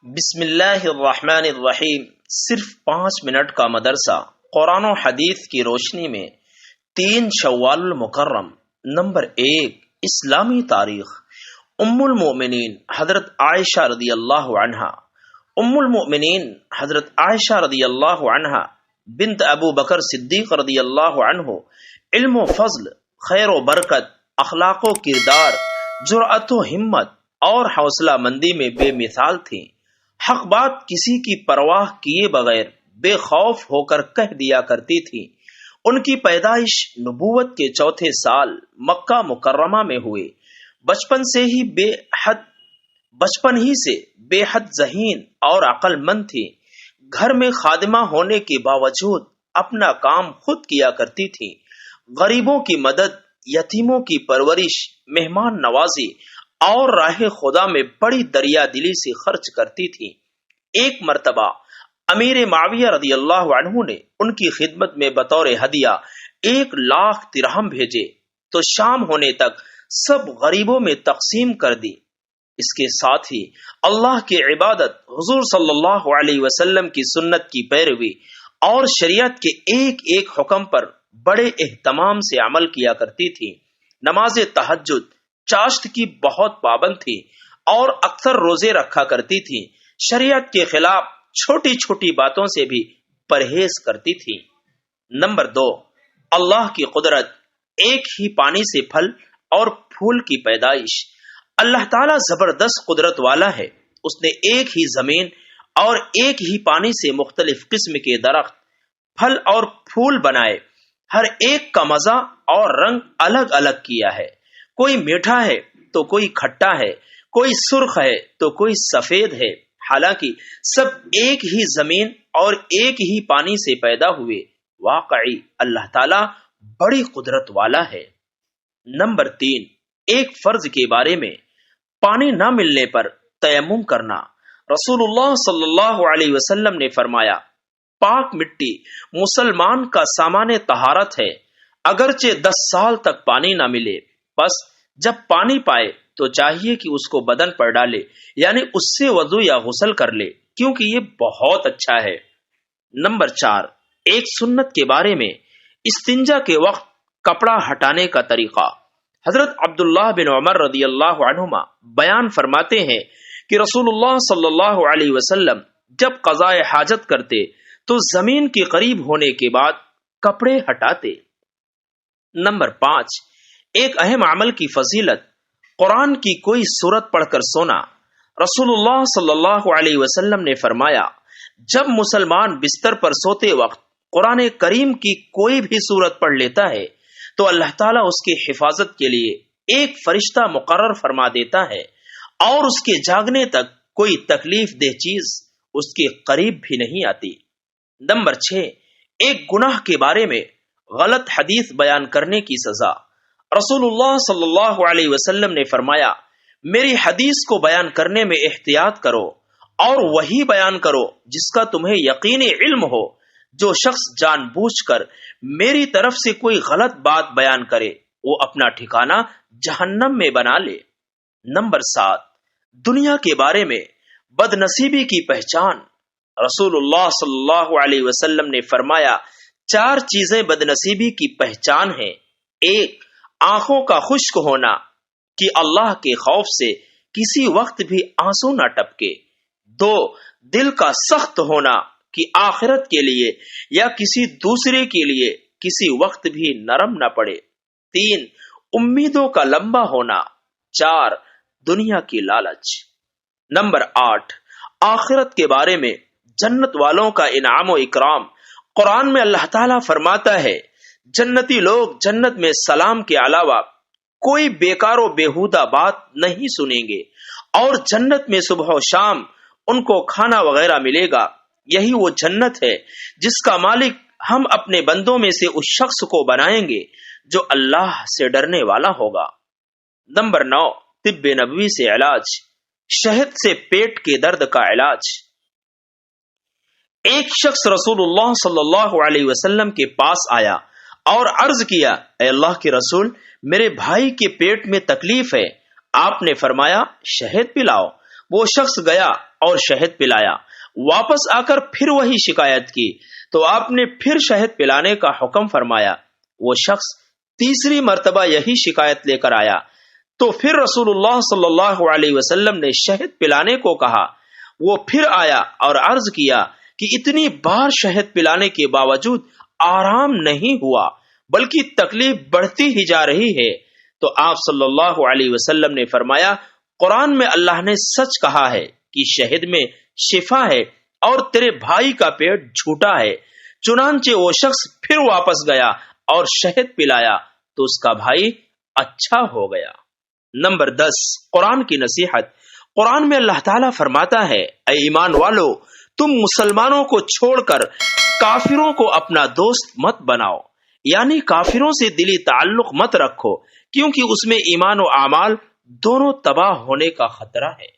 بسم اللہ الرحمن الرحیم۔ صرف 5 منٹ کا مدرسہ قرآن و حدیث کی روشنی میں 3 شوال المکرم۔ نمبر 1، اسلامی تاریخ۔ ام المؤمنین حضرت عائشہ رضی اللہ عنہا۔ ام المؤمنین حضرت عائشہ رضی اللہ عنہا بنت ابو بکر صدیق رضی اللہ عنہ علم و فضل، خیر و برکت، اخلاق و کردار، جرأت و ہمت اور حوصلہ مندی میں بے مثال تھیں۔ حق بات کسی کی پرواہ کیے بغیر بے خوف ہو کر کہہ دیا کرتی تھی۔ ان کی پیدائش نبوت کے 4تھے سال مکہ مکرمہ میں ہوئے۔ بچپن ہی سے بے حد ذہین اور عقل مند تھی۔ گھر میں خادمہ ہونے کے باوجود اپنا کام خود کیا کرتی تھی۔ غریبوں کی مدد، یتیموں کی پرورش، مہمان نوازی اور راہ خدا میں بڑی دریا دلی سے خرچ کرتی تھی۔ ایک مرتبہ امیر معاویہ رضی اللہ عنہ نے ان کی خدمت میں بطور ہدیہ 1,00,000 درہم بھیجے تو شام ہونے تک سب غریبوں میں تقسیم کر دی۔ اس کے ساتھ ہی اللہ کی عبادت، حضور صلی اللہ علیہ وسلم کی سنت کی پیروی اور شریعت کے ایک ایک حکم پر بڑے اہتمام سے عمل کیا کرتی تھی۔ نماز تہجد، چاشت کی بہت پابند تھی اور اکثر روزے رکھا کرتی تھی۔ شریعت کے خلاف چھوٹی چھوٹی باتوں سے بھی پرہیز کرتی تھی۔ نمبر 2، اللہ کی قدرت، ایک ہی پانی سے پھل اور پھول کی پیدائش۔ اللہ تعالیٰ زبردست قدرت والا ہے۔ اس نے ایک ہی زمین اور ایک ہی پانی سے مختلف قسم کے درخت، پھل اور پھول بنائے۔ ہر ایک کا مزہ اور رنگ الگ الگ کیا ہے۔ کوئی میٹھا ہے تو کوئی کھٹا ہے، کوئی سرخ ہے تو کوئی سفید ہے، حالانکہ سب ایک ہی زمین اور ایک ہی پانی سے پیدا ہوئے۔ واقعی اللہ تعالیٰ بڑی قدرت والا ہے۔ نمبر 3، ایک فرض کے بارے میں، پانی نہ ملنے پر تیمم کرنا۔ رسول اللہ صلی اللہ علیہ وسلم نے فرمایا، پاک مٹی مسلمان کا سامان طہارت ہے، اگرچہ 10 سال تک پانی نہ ملے۔ بس جب پانی پائے تو چاہیے کہ اس کو بدن پر ڈالے، یعنی اس سے وضو یا غسل کر لے، کیونکہ یہ بہت اچھا ہے۔ نمبر 4، ایک سنت کے بارے میں، استنجا کے وقت کپڑا ہٹانے کا طریقہ۔ حضرت عبداللہ بن عمر رضی اللہ عنہما بیان فرماتے ہیں کہ رسول اللہ صلی اللہ علیہ وسلم جب قضاء حاجت کرتے تو زمین کے قریب ہونے کے بعد کپڑے ہٹاتے۔ نمبر 5، ایک اہم عمل کی فضیلت، قرآن کی کوئی سورت پڑھ کر سونا۔ رسول اللہ صلی اللہ علیہ وسلم نے فرمایا، جب مسلمان بستر پر سوتے وقت قرآن کریم کی کوئی بھی سورت پڑھ لیتا ہے تو اللہ تعالیٰ اس کی حفاظت کے لیے ایک فرشتہ مقرر فرما دیتا ہے اور اس کے جاگنے تک کوئی تکلیف دہ چیز اس کے قریب بھی نہیں آتی۔ نمبر 6، ایک گناہ کے بارے میں غلط حدیث بیان کرنے کی سزا۔ رسول اللہ صلی اللہ علیہ وسلم نے فرمایا، میری حدیث کو بیان کرنے میں احتیاط کرو اور وہی بیان کرو جس کا تمہیں یقینی علم ہو۔ جو شخص جان بوجھ کر میری طرف سے کوئی غلط بات بیان کرے وہ اپنا ٹھکانہ جہنم میں بنا لے۔ نمبر 7، دنیا کے بارے میں بد نصیبی کی پہچان۔ رسول اللہ صلی اللہ علیہ وسلم نے فرمایا، 4 چیزیں بد نصیبی کی پہچان ہیں۔ 1، آنکھوں کا خشک ہونا کہ اللہ کے خوف سے کسی وقت بھی آنسو نہ ٹپکے۔ 2، دل کا سخت ہونا کہ آخرت کے لیے یا کسی دوسرے کے لیے کسی وقت بھی نرم نہ پڑے۔ 3، امیدوں کا لمبا ہونا۔ 4، دنیا کی لالچ۔ نمبر 8، آخرت کے بارے میں جنت والوں کا انعام و اکرام۔ قرآن میں اللہ تعالیٰ فرماتا ہے، جنتی لوگ جنت میں سلام کے علاوہ کوئی بیکار و بیہودہ بات نہیں سنیں گے، اور جنت میں صبح و شام ان کو کھانا وغیرہ ملے گا۔ یہی وہ جنت ہے جس کا مالک ہم اپنے بندوں میں سے اس شخص کو بنائیں گے جو اللہ سے ڈرنے والا ہوگا۔ نمبر 9، طب نبوی سے علاج۔ شہد سے پیٹ کے درد کا علاج۔ ایک شخص رسول اللہ صلی اللہ علیہ وسلم کے پاس آیا اور عرض کیا، اے اللہ کے رسول، میرے بھائی کے پیٹ میں تکلیف ہے۔ آپ نے فرمایا، شہد پلاؤ۔ وہ شخص گیا اور شہد پلایا، واپس آ کر پھر وہی شکایت کی تو آپ نے پھر شہد پلانے کا حکم فرمایا۔ وہ شخص تیسری مرتبہ یہی شکایت لے کر آیا تو پھر رسول اللہ صلی اللہ علیہ وسلم نے شہد پلانے کو کہا۔ وہ پھر آیا اور عرض کیا کہ اتنی بار شہد پلانے کے باوجود آرام نہیں ہوا بلکہ تکلیف بڑھتی ہی جا رہی ہے۔ تو آپ صلی اللہ علیہ وسلم نے فرمایا، قرآن میں اللہ نے سچ کہا ہے کہ شہد میں شفا ہے اور تیرے بھائی کا پیٹ جھوٹا ہے۔ چنانچہ وہ شخص پھر واپس گیا اور شہد پلایا تو اس کا بھائی اچھا ہو گیا۔ نمبر 10، قرآن کی نصیحت۔ قرآن میں اللہ تعالیٰ فرماتا ہے، اے ایمان والو، تم مسلمانوں کو چھوڑ کر کافروں کو اپنا دوست مت بناؤ، یعنی کافروں سے دلی تعلق مت رکھو، کیونکہ اس میں ایمان و اعمال دونوں تباہ ہونے کا خطرہ ہے۔